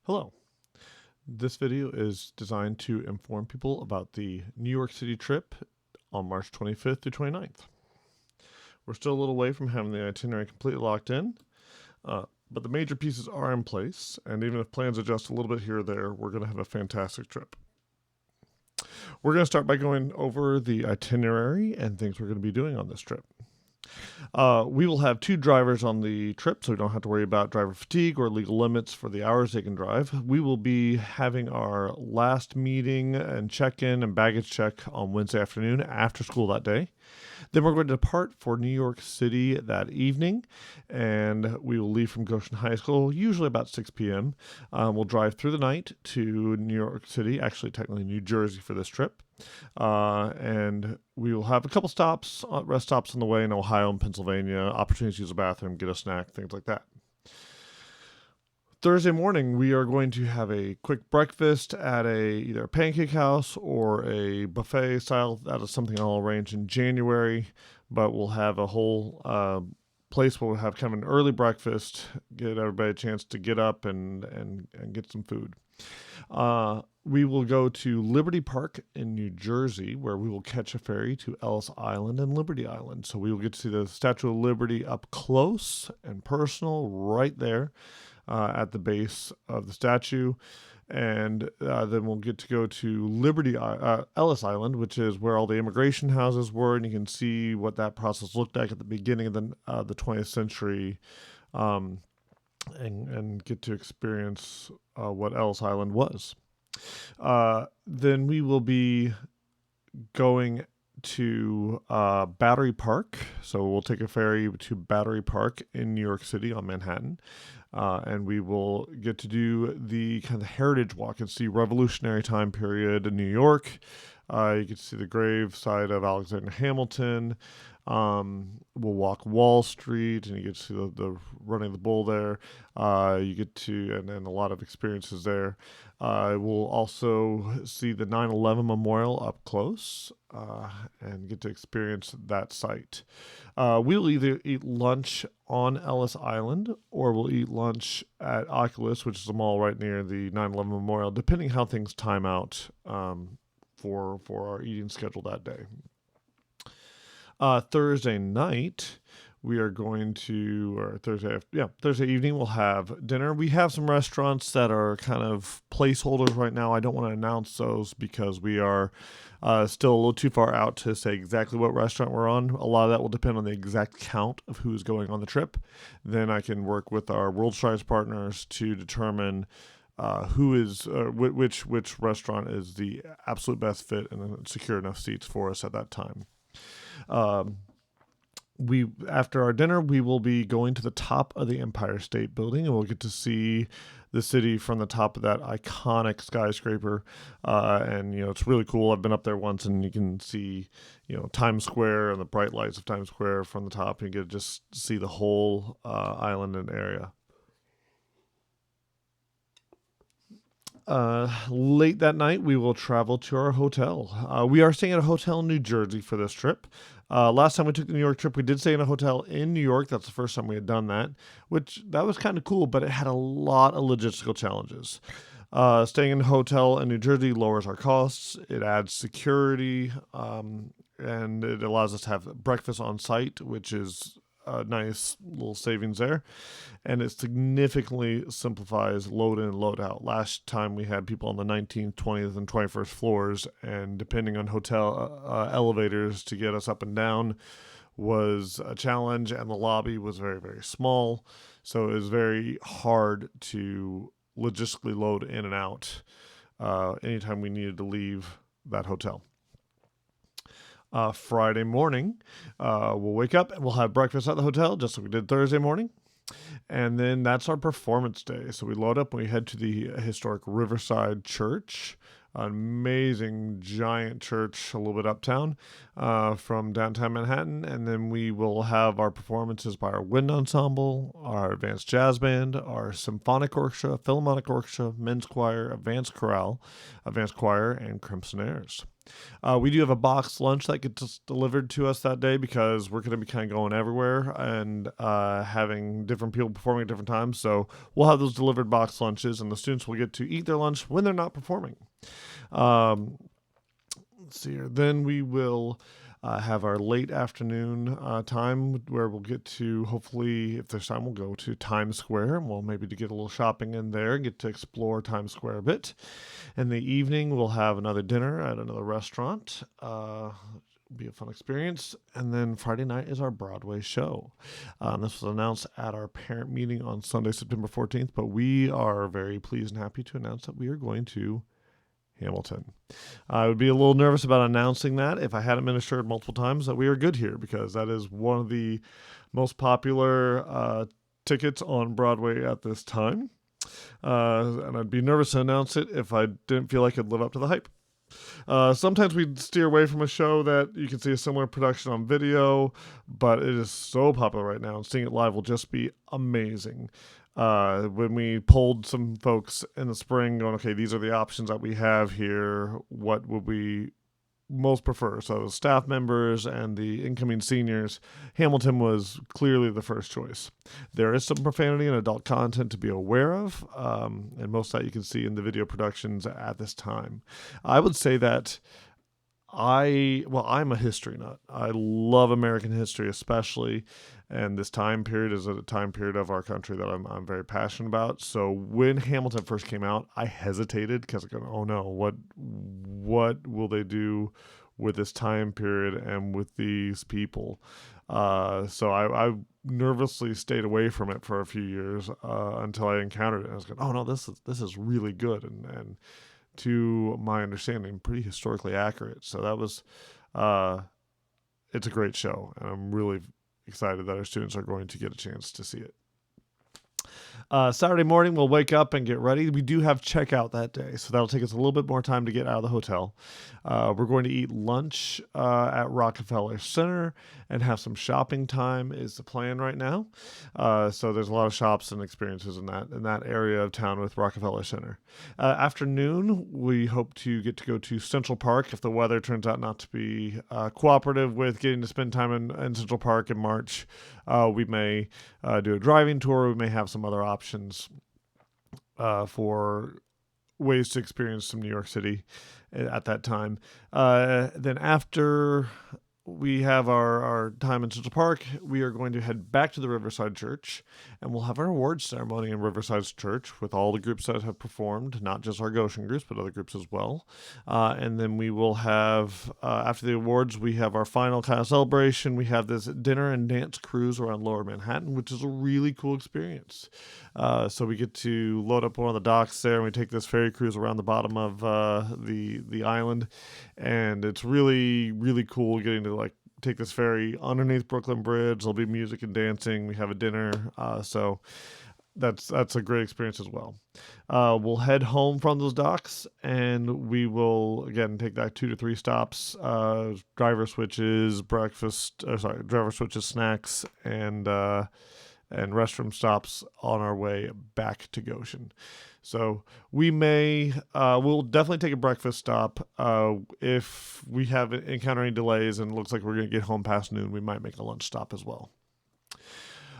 Hello. This video is designed to inform people about the New York City trip on March 25th through 29th. We're still a little way from having the itinerary completely locked in, but the major pieces are in place, and even if plans adjust a little bit here or there, we're going to have a fantastic trip. We're going to start by going over the itinerary and things we're going to be doing on this trip. We will have two drivers on the trip, so we don't have to worry about driver fatigue or legal limits for the hours they can drive. We will be having our last meeting and check-in and baggage check on Wednesday afternoon after school that day. Then we're going to depart for New York City that evening, and we will leave from Goshen High School, usually about 6 p.m. We'll drive through the night to New York City, actually technically New Jersey for this trip. And we will have a couple stops, rest stops on the way in Ohio and Pennsylvania, opportunities to use the bathroom, get a snack, things like that. Thursday morning, we are going to have a quick breakfast at either a pancake house or a buffet style. That is something I'll arrange in January, but we'll have a whole place where we'll have kind of an early breakfast, get everybody a chance to get up and get some food. We will go to Liberty Park in New Jersey, where we will catch a ferry to Ellis Island and Liberty Island. So we will get to see the Statue of Liberty up close and personal right there at the base of the statue. And then we'll get to go to Ellis Island, which is where all the immigration houses were, and you can see what that process looked like at the beginning of the 20th century, and get to experience what Ellis Island was. Then we will be going to Battery Park. So we'll take a ferry to Battery Park in New York City on Manhattan. And we will get to do the kind of heritage walk and see Revolutionary time period in New York. You get to see the grave site of Alexander Hamilton. We'll walk Wall Street, and you get to see the running the bull there. You get to, and a lot of experiences there. We'll also see the 9/11 memorial up close, and get to experience that site. We'll either eat lunch on Ellis Island, or we'll eat lunch at Oculus, which is a mall right near the 9/11 memorial, depending how things time out for our eating schedule that day. Thursday night, we are going to, or Thursday evening, we'll have dinner. We have some restaurants that are kind of placeholders right now. I don't want to announce those because we are still a little too far out to say exactly what restaurant we're on. A lot of that will depend on the exact count of who's going on the trip. Then I can work with our World Strides partners to determine which restaurant is the absolute best fit and secure enough seats for us at that time. After our dinner, we will be going to the top of the Empire State Building, and we'll get to see the city from the top of that iconic skyscraper. And it's really cool. I've been up there once, and you can see Times Square and the bright lights of Times Square from the top, and you get to just see the whole island and area. Late that night, we will travel to our hotel. We are staying at a hotel in New Jersey for this trip. Last time we took the New York trip, we did stay in a hotel in New York. That's the first time we had done that, that was kind of cool, but it had a lot of logistical challenges. Staying in a hotel in New Jersey lowers our costs. It adds security, and it allows us to have breakfast on site, which is a nice little savings there, and it significantly simplifies load in and load out. Last time we had people on the 19th, 20th, and 21st floors, and depending on hotel elevators to get us up and down was a challenge, and the lobby was very, very small, so it was very hard to logistically load in and out anytime we needed to leave that hotel. Friday morning, we'll wake up and we'll have breakfast at the hotel, just like we did Thursday morning. And then that's our performance day. So we load up and we head to the historic Riverside Church, an amazing giant church a little bit uptown from downtown Manhattan. And then we will have our performances by our wind ensemble, our advanced jazz band, our symphonic orchestra, philharmonic orchestra, men's choir, advanced choir, and Crimson Airs. We do have a boxed lunch that gets delivered to us that day because we're going to be kind of going everywhere and having different people performing at different times. So we'll have those delivered boxed lunches, and the students will get to eat their lunch when they're not performing. Let's see here. Then we will have our late afternoon time where we'll get to, hopefully, if there's time, we'll go to Times Square, and we'll maybe to get a little shopping in there and get to explore Times Square a bit. In the evening, we'll have another dinner at another restaurant. Be a fun experience. And then Friday night is our Broadway show. This was announced at our parent meeting on Sunday, September 14th, but we are very pleased and happy to announce that we are going to Hamilton. I would be a little nervous about announcing that if I hadn't been assured multiple times that we are good here, because that is one of the most popular tickets on Broadway at this time. And I'd be nervous to announce it if I didn't feel like it'd live up to the hype. Sometimes we steer away from a show that you can see a similar production on video, but it is so popular right now, and seeing it live will just be amazing. When we polled some folks in the spring going, okay, these are the options that we have here, what would we most prefer? So staff members and the incoming seniors, Hamilton was clearly the first choice. There is some profanity and adult content to be aware of, and most of that you can see in the video productions at this time. I would say that I'm a history nut. I love American history, especially, and this time period is a time period of our country that I'm very passionate about. So when Hamilton first came out, I hesitated because I go, oh no, what will they do with this time period and with these people? So I nervously stayed away from it for a few years until I encountered it. And I was going, oh no, this is really good, and to my understanding, pretty historically accurate. So that was, it's a great show, and I'm really excited that our students are going to get a chance to see it. Saturday morning, we'll wake up and get ready. We do have checkout that day, so that'll take us a little bit more time to get out of the hotel. We're going to eat lunch at Rockefeller Center and have some shopping time is the plan right now. So there's a lot of shops and experiences in that area of town with Rockefeller Center. Afternoon, we hope to get to go to Central Park if the weather turns out not to be cooperative with getting to spend time in Central Park in March. We may do a driving tour. We may have some other options for ways to experience some New York City at that time. Then after we have our time in Central Park, we are going to head back to the Riverside Church, and we'll have our awards ceremony in Riverside Church with all the groups that have performed, not just our Goshen groups, but other groups as well. And then we will have, after the awards, we have our final kind of celebration. We have this dinner and dance cruise around Lower Manhattan, which is a really cool experience. So we get to load up one of the docks there, and we take this ferry cruise around the bottom of the island, and it's really, really cool getting to take this ferry underneath Brooklyn Bridge. There'll be music and dancing. We have a dinner, so that's a great experience as well. We'll head home from those docks, and we will again take that 2 to 3 stops, driver switches, snacks, and restroom stops on our way back to Goshen. So we'll definitely take a breakfast stop. If we encounter any delays and it looks like we're going to get home past noon, we might make a lunch stop as well.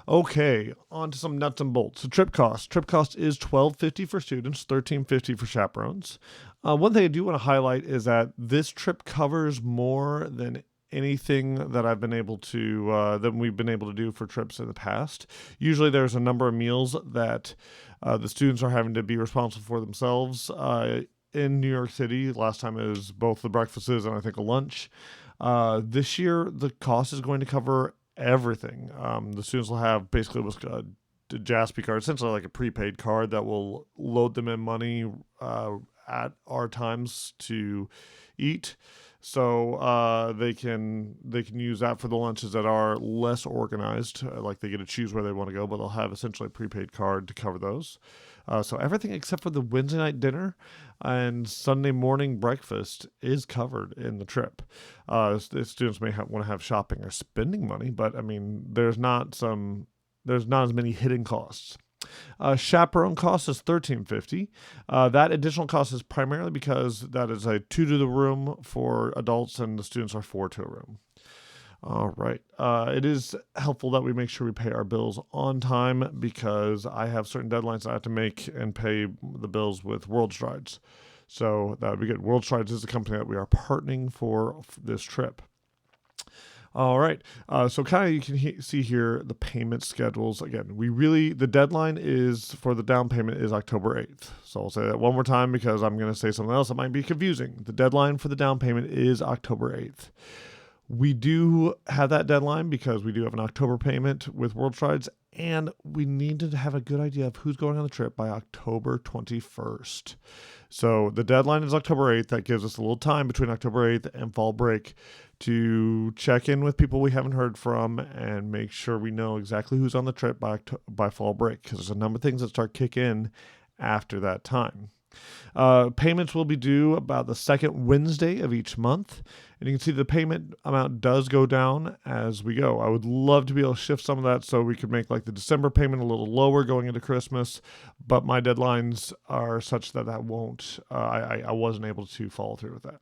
Okay, on to some nuts and bolts. So trip cost. Trip cost is $12.50 for students, $13.50 for chaperones. One thing I do want to highlight is that this trip covers more than anything that I've been able to that we've been able to do for trips in the past. Usually there's a number of meals that the students are having to be responsible for themselves in New York City. Last time it was both the breakfasts and I think a lunch. This year the cost is going to cover everything. The students will have basically what's a Jaspy card, essentially like a prepaid card that will load them in money at our times to eat. So they can use that for the lunches that are less organized, like they get to choose where they want to go, but they'll have essentially a prepaid card to cover those. So everything except for the Wednesday night dinner and Sunday morning breakfast is covered in the trip. Students may want to have shopping or spending money, but I mean, there's not as many hidden costs. Chaperone cost is $13.50. That additional cost is primarily because that is a 2 to the room for adults and the students are 4 to a room. All right. It is helpful that we make sure we pay our bills on time because I have certain deadlines I have to make and pay the bills with World Strides. So that would be good. World Strides is the company that we are partnering for this trip. All right. So kind of you can see here the payment schedules. Again, the deadline is for the down payment is October 8th. So I'll say that one more time because I'm going to say something else that might be confusing. The deadline for the down payment is October 8th. We do have that deadline because we do have an October payment with World Strides, and we need to have a good idea of who's going on the trip by October 21st. So the deadline is October 8th. That gives us a little time between October 8th and fall break to check in with people we haven't heard from and make sure we know exactly who's on the trip by fall break, because there's a number of things that start kick in after that time. Payments will be due about the second Wednesday of each month. And you can see the payment amount does go down as we go. I would love to be able to shift some of that so we could make like the December payment a little lower going into Christmas. But my deadlines are such that won't, I wasn't able to follow through with that.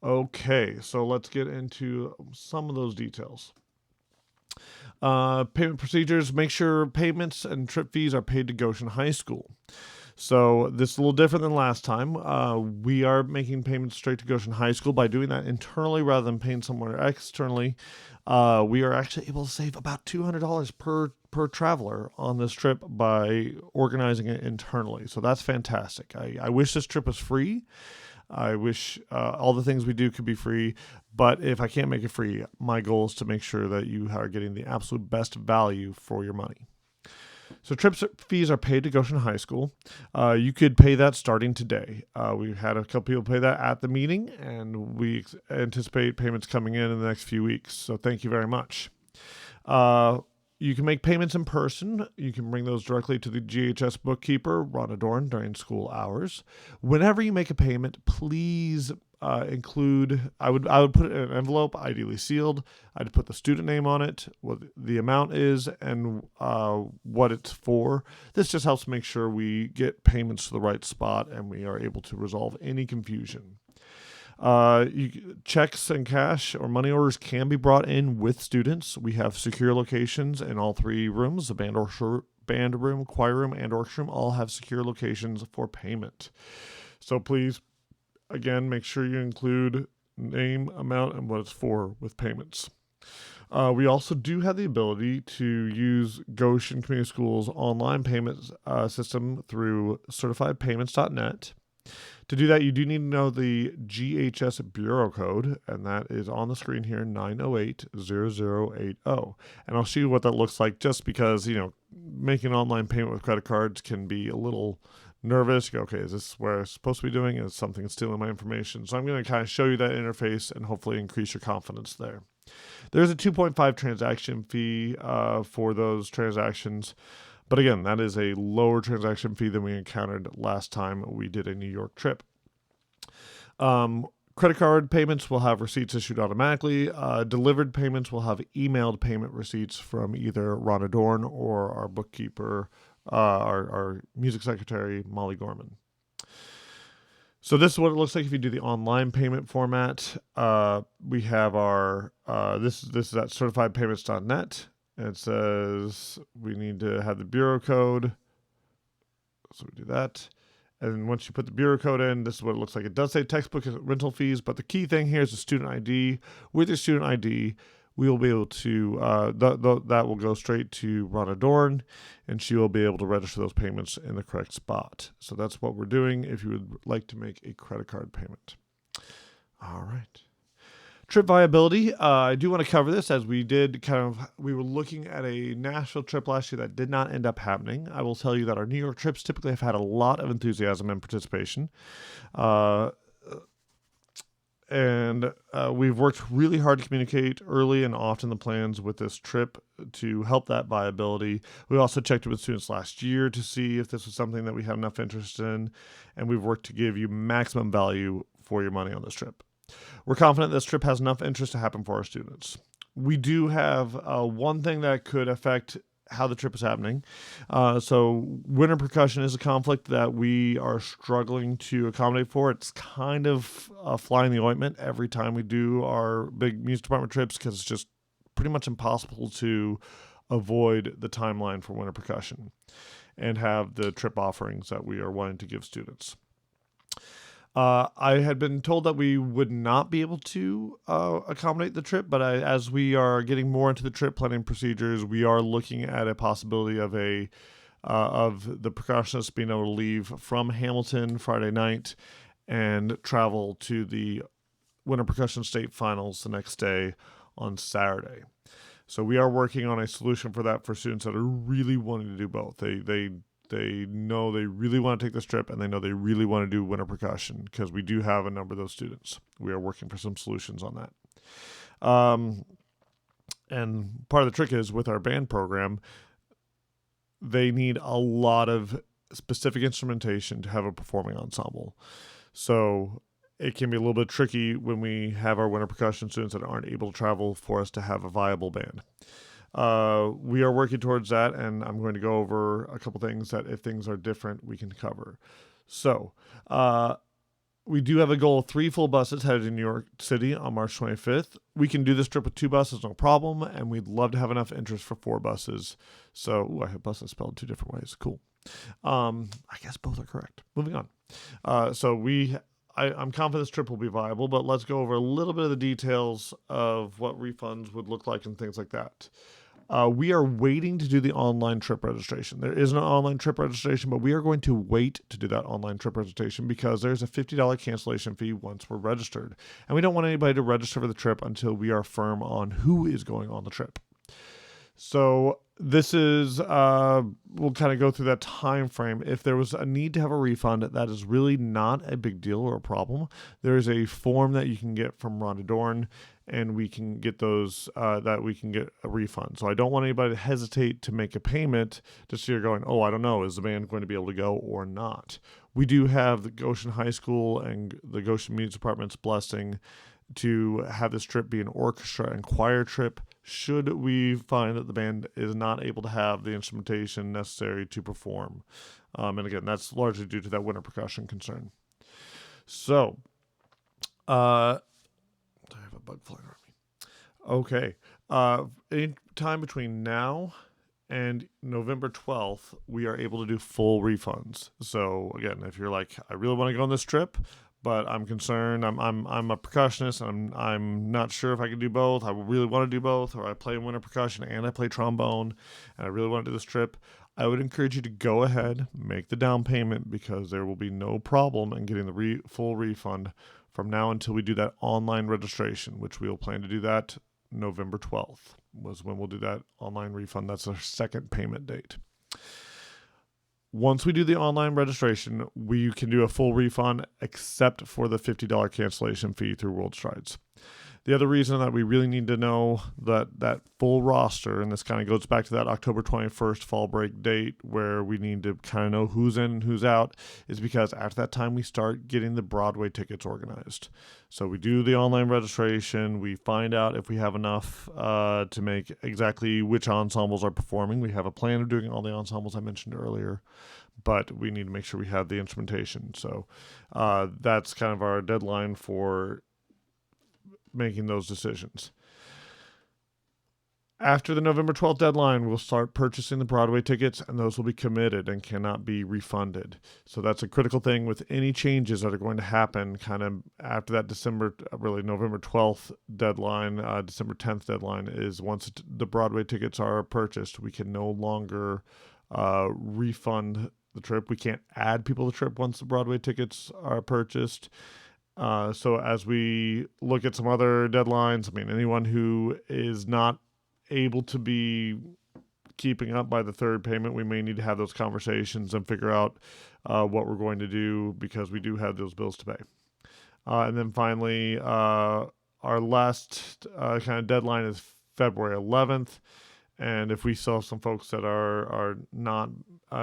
Okay, so let's get into some of those details. Payment procedures. Make sure payments and trip fees are paid to Goshen High School. So this is a little different than last time. We are making payments straight to Goshen High School. By doing that internally rather than paying somewhere externally, we are actually able to save about $200 per traveler on this trip by organizing it internally. So that's fantastic. I wish this trip was free. I wish all the things we do could be free, but if I can't make it free, my goal is to make sure that you are getting the absolute best value for your money. So trip fees are paid to Goshen High School. You could pay that starting today. We've had a couple people pay that at the meeting, and we anticipate payments coming in the next few weeks. So thank you very much. You can make payments in person. You can bring those directly to the GHS bookkeeper, Rhonda Dorn, during school hours. Whenever you make a payment, please include, I would put it in an envelope, ideally sealed. I'd put the student name on it, what the amount is, and what it's for. This just helps make sure we get payments to the right spot and we are able to resolve any confusion. Checks and cash or money orders can be brought in with students. We have secure locations in all 3 rooms. The band room, choir room, and orchestra room all have secure locations for payment. So please, again, make sure you include name, amount, and what it's for with payments. We also do have the ability to use Goshen Community Schools' online payments system through certifiedpayments.net. To do that, you do need to know the GHS Bureau code, and that is on the screen here, 9080080. And I'll show you what that looks like just because, making an online payment with credit cards can be a little nervous. You go, okay, is this where I'm supposed to be doing? Is something stealing my information? So I'm going to kind of show you that interface and hopefully increase your confidence there. There's a 2.5 transaction fee for those transactions. But again, that is a lower transaction fee than we encountered last time we did a New York trip. Credit card payments will have receipts issued automatically. Delivered payments will have emailed payment receipts from either Rhonda Dorn or our bookkeeper, our music secretary, Molly Gorman. So this is what it looks like if you do the online payment format. We have our, this is at certifiedpayments.net. It says we need to have the bureau code. So we do that. And once you put the bureau code in, this is what it looks like. It does say textbook rental fees, but the key thing here is the student ID. With your student ID, we will be able to, that will go straight to Rhonda Dorn, and she will be able to register those payments in the correct spot. So that's what we're doing if you would like to make a credit card payment. All right. Trip viability. I do want to cover this as we were looking at a national trip last year that did not end up happening. I will tell you that our New York trips typically have had a lot of enthusiasm and participation. And we've worked really hard to communicate early and often the plans with this trip to help that viability. We also checked with students last year to see if this was something that we have enough interest in, and we've worked to give you maximum value for your money on this trip. We're confident this trip has enough interest to happen for our students. We do have one thing that could affect how the trip is happening. So winter percussion is a conflict that we are struggling to accommodate for. It's kind of a fly in the ointment every time we do our big music department trips because it's just pretty much impossible to avoid the timeline for winter percussion and have the trip offerings that we are wanting to give students. I had been told that we would not be able to accommodate the trip, but as we are getting more into the trip planning procedures, we are looking at a possibility of the percussionists being able to leave from Hamilton Friday night and travel to the Winter Percussion State Finals the next day on Saturday. So we are working on a solution for that for students that are really wanting to do both. They know they really want to take this trip, and they know they really want to do winter percussion because we do have a number of those students. We are working for some solutions on that. And part of the trick is with our band program, they need a lot of specific instrumentation to have a performing ensemble. So it can be a little bit tricky when we have our winter percussion students that aren't able to travel for us to have a viable band. We are working towards that, and I'm going to go over a couple things that if things are different, we can cover. So, we do have a goal of 3 full buses headed to New York City on March 25th. We can do this trip with 2 buses, no problem, and we'd love to have enough interest for 4 buses. So, I have buses spelled 2 different ways. Cool. I guess both are correct. Moving on. I'm confident this trip will be viable, but let's go over a little bit of the details of what refunds would look like and things like that. We are waiting to do the online trip registration. There is an online trip registration, but we are going to wait to do that online trip registration because there's a $50 cancellation fee once we're registered. And we don't want anybody to register for the trip until we are firm on who is going on the trip. So this is, we'll kind of go through that time frame. If there was a need to have a refund, that is really not a big deal or a problem. There is a form that you can get from Rhonda Dorn, and we can get those, that we can get a refund. So I don't want anybody to hesitate to make a payment just so you're going, oh, I don't know, is the band going to be able to go or not? We do have the Goshen High School and the Goshen Music Department's blessing to have this trip be an orchestra and choir trip should we find that the band is not able to have the instrumentation necessary to perform. And again, that's largely due to that winter percussion concern. So, I have a bug flying around me. Okay. Any time between now and November 12th, we are able to do full refunds. So again, if you're like, I really want to go on this trip, but I'm concerned. I'm a percussionist. And I'm not sure if I can do both. I really want to do both, or I play winter percussion and I play trombone, and I really want to do this trip. I would encourage you to go ahead, make the down payment, because there will be no problem in getting the full refund from now until we do that online registration, which we'll plan to do that November 12th was when we'll do that online refund. That's our second payment date. Once we do the online registration, we can do a full refund except for the $50 cancellation fee through World Strides. The other reason that we really need to know that full roster, and this kind of goes back to that October 21st fall break date where we need to kind of know who's in and who's out, is because after that time we start getting the Broadway tickets organized. So we do the online registration, we find out if we have enough to make exactly which ensembles are performing. We have a plan of doing all the ensembles I mentioned earlier, but we need to make sure we have the instrumentation. So that's kind of our deadline for making those decisions. After the November 12th deadline, we'll start purchasing the Broadway tickets, and those will be committed and cannot be refunded. So that's a critical thing with any changes that are going to happen kind of after that November 12th deadline, December 10th deadline, is once the Broadway tickets are purchased, we can no longer refund the trip. We can't add people to the trip once the Broadway tickets are purchased. So as we look at some other deadlines, I mean, anyone who is not able to be keeping up by the third payment, we may need to have those conversations and figure out what we're going to do, because we do have those bills to pay. And then finally, our last kind of deadline is February 11th. And if we still have some folks that are not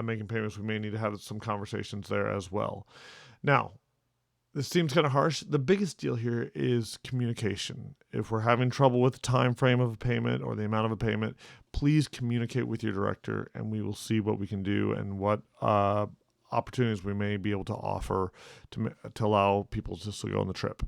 making payments, we may need to have some conversations there as well. Now, this seems kind of harsh. The biggest deal here is communication. If we're having trouble with the time frame of a payment or the amount of a payment, please communicate with your director, and we will see what we can do and what opportunities we may be able to offer to allow people to still go on the trip.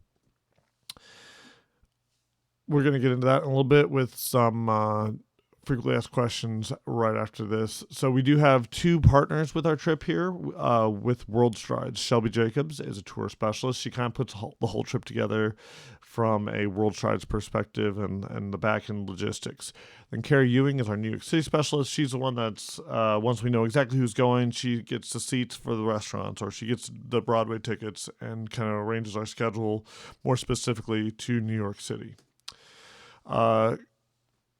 We're going to get into that in a little bit with some frequently asked questions right after this. So we do have two partners with our trip here with World Strides. Shelby Jacobs is a tour specialist. She kind of puts the whole trip together from a World Strides perspective and the back end logistics. Then Carrie Ewing is our New York City specialist. She's the one that's, once we know exactly who's going, she gets the seats for the restaurants, or she gets the Broadway tickets and kind of arranges our schedule more specifically to New York City.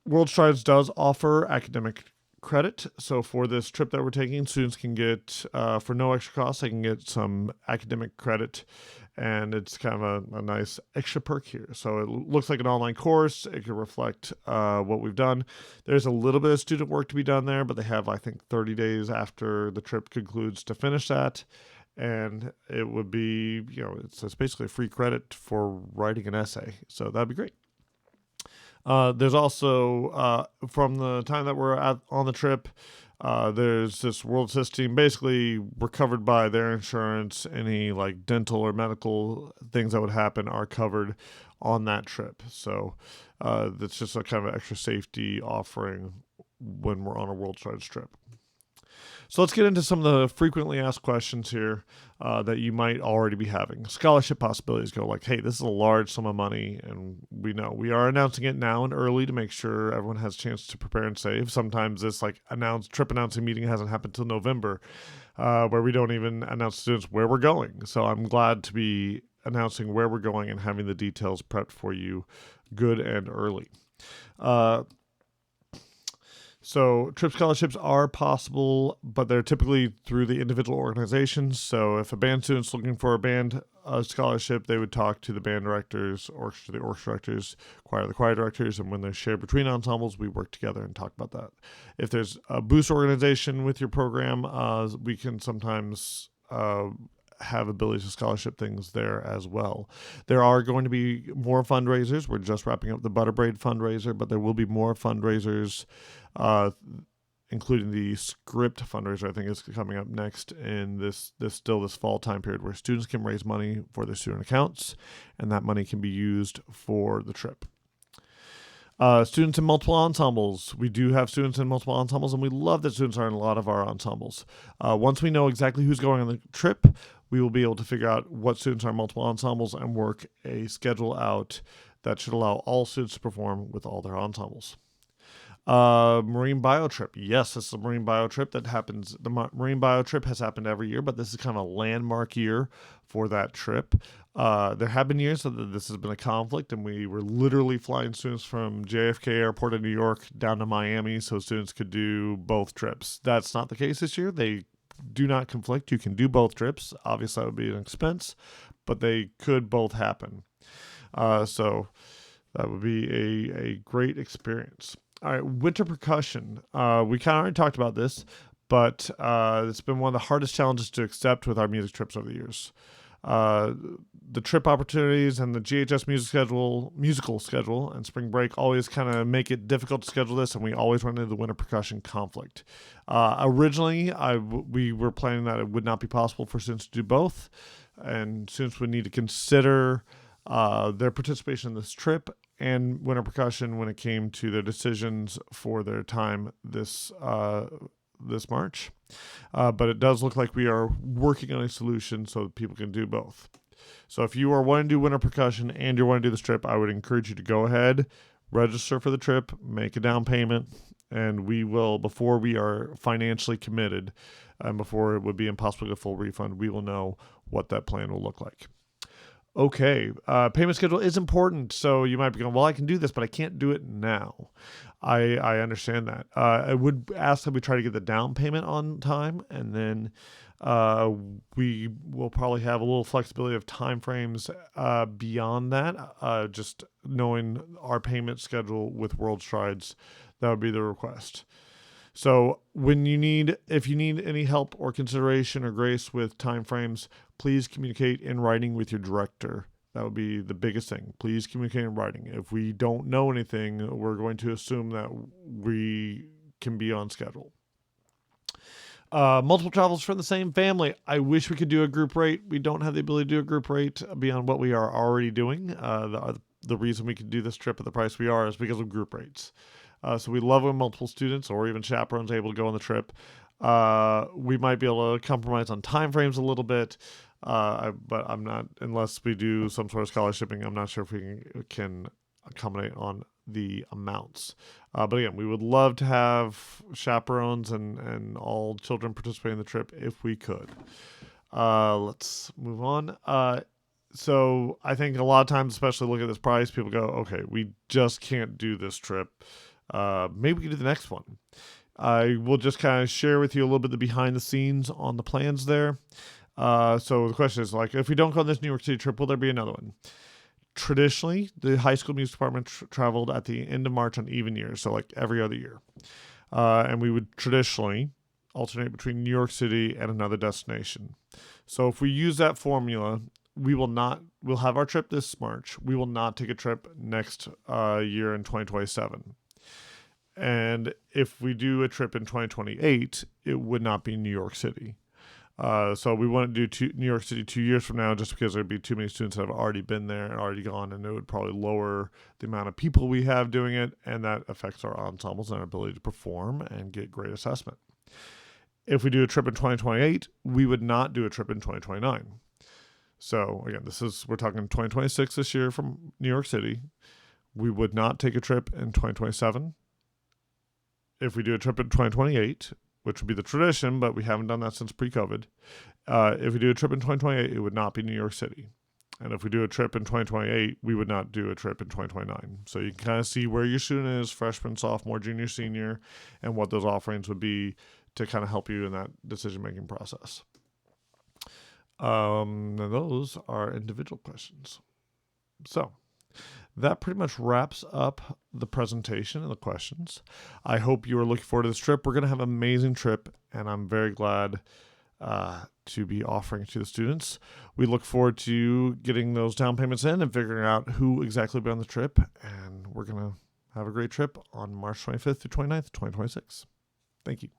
World Strides does offer academic credit. So for this trip that we're taking, students can get, for no extra cost, they can get some academic credit, and it's kind of a nice extra perk here. So it looks like an online course. It can reflect what we've done. There's a little bit of student work to be done there, but they have, I think, 30 days after the trip concludes to finish that. And it would be, it's basically a free credit for writing an essay. So that'd be great. There's also, from the time that we're on the trip, there's this World Assist team. Basically, we're covered by their insurance. Any like dental or medical things that would happen are covered on that trip. So that's just a kind of extra safety offering when we're on a World Strides trip. So let's get into some of the frequently asked questions here that you might already be having. Scholarship possibilities go like, hey, this is a large sum of money, and we know we are announcing it now and early to make sure everyone has a chance to prepare and save. Sometimes this trip announcing meeting hasn't happened till November, where we don't even announce to students where we're going. So I'm glad to be announcing where we're going and having the details prepped for you good and early. So trip scholarships are possible, but they're typically through the individual organizations. So if a band student's looking for a band scholarship, they would talk to the band directors, the orchestra directors, the choir directors, and when they're shared between ensembles, we work together and talk about that. If there's a boost organization with your program, we can sometimes have ability to scholarship things there as well. There are going to be more fundraisers. We're just wrapping up the Butterbraid fundraiser, but there will be more fundraisers, including the Script fundraiser, I think is coming up next in this fall time period, where students can raise money for their student accounts, and that money can be used for the trip. Students in multiple ensembles. We do have students in multiple ensembles, and we love that students are in a lot of our ensembles. Once we know exactly who's going on the trip, we will be able to figure out what students are in multiple ensembles and work a schedule out that should allow all students to perform with all their ensembles. Marine bio trip. Yes, this is a marine bio trip that happens. The marine bio trip has happened every year, but this is kind of a landmark year for that trip. There have been years that this has been a conflict, and we were literally flying students from JFK Airport in New York down to Miami so students could do both trips. That's not the case this year. They do not conflict. You can do both trips. Obviously, that would be an expense, but they could both happen. So that would be a great experience. All right, winter percussion. We kind of already talked about this, but it's been one of the hardest challenges to accept with our music trips over the years. The trip opportunities and the GHS musical schedule and spring break always kind of make it difficult to schedule this, and we always run into the winter percussion conflict. Originally, we were planning that it would not be possible for students to do both, and students would need to consider their participation in this trip and winter percussion when it came to their decisions for their time this March. But it does look like we are working on a solution so that people can do both. So if you are wanting to do winter percussion and you're wanting to do this trip, I would encourage you to go ahead, register for the trip, make a down payment, and we will, before we are financially committed and before it would be impossible to get a full refund, we will know what that plan will look like. Okay, payment schedule is important. So you might be going, well, I can do this, but I can't do it now. I understand that. I would ask that we try to get the down payment on time, and then we will probably have a little flexibility of time frames beyond that. Just knowing our payment schedule with World Strides, that would be the request. So if you need any help or consideration or grace with time frames, please communicate in writing with your director That would be the biggest thing. Please communicate in writing. If we don't know anything, we're going to assume that we can be on schedule. Multiple travels from the same family. I wish we could do a group rate. We don't have the ability to do a group rate beyond what we are already doing. The reason we can do this trip at the price we are is because of group rates. So we love when multiple students or even chaperones are able to go on the trip. We might be able to compromise on timeframes a little bit, but I'm not, unless we do some sort of scholarshiping, I'm not sure if we can accommodate on the amounts. But again, we would love to have chaperones and all children participate in the trip if we could. Let's move on. So I think a lot of times, especially looking at this price, people go, okay, we just can't do this trip. Maybe we can do the next one. I will just kind of share with you a little bit the behind the scenes on the plans there. So the question is, like, if we don't go on this New York City trip, will there be another one? Traditionally, the high school music department traveled at the end of March on even years, so like every other year. And we would traditionally alternate between New York City and another destination. So if we use that formula, we'll have our trip this March. We will not take a trip next year in 2027. And if we do a trip in 2028, it would not be New York City. So we wouldn't do New York City 2 years from now just because there'd be too many students that have already been there and already gone, and it would probably lower the amount of people we have doing it, and that affects our ensembles and our ability to perform and get great assessment. If we do a trip in 2028, we would not do a trip in 2029. So again, we're talking 2026 this year from New York City. We would not take a trip in 2027. If we do a trip in 2028, which would be the tradition, but we haven't done that since pre-COVID. If we do a trip in 2028, it would not be New York City. And if we do a trip in 2028, we would not do a trip in 2029. So you can kind of see where your student is, freshman, sophomore, junior, senior, and what those offerings would be to kind of help you in that decision-making process. And those are individual questions. So that pretty much wraps up the presentation and the questions. I hope you are looking forward to this trip. We're going to have an amazing trip, and I'm very glad to be offering it to the students. We look forward to getting those down payments in and figuring out who exactly will be on the trip, and we're going to have a great trip on March 25th through 29th, 2026. Thank you.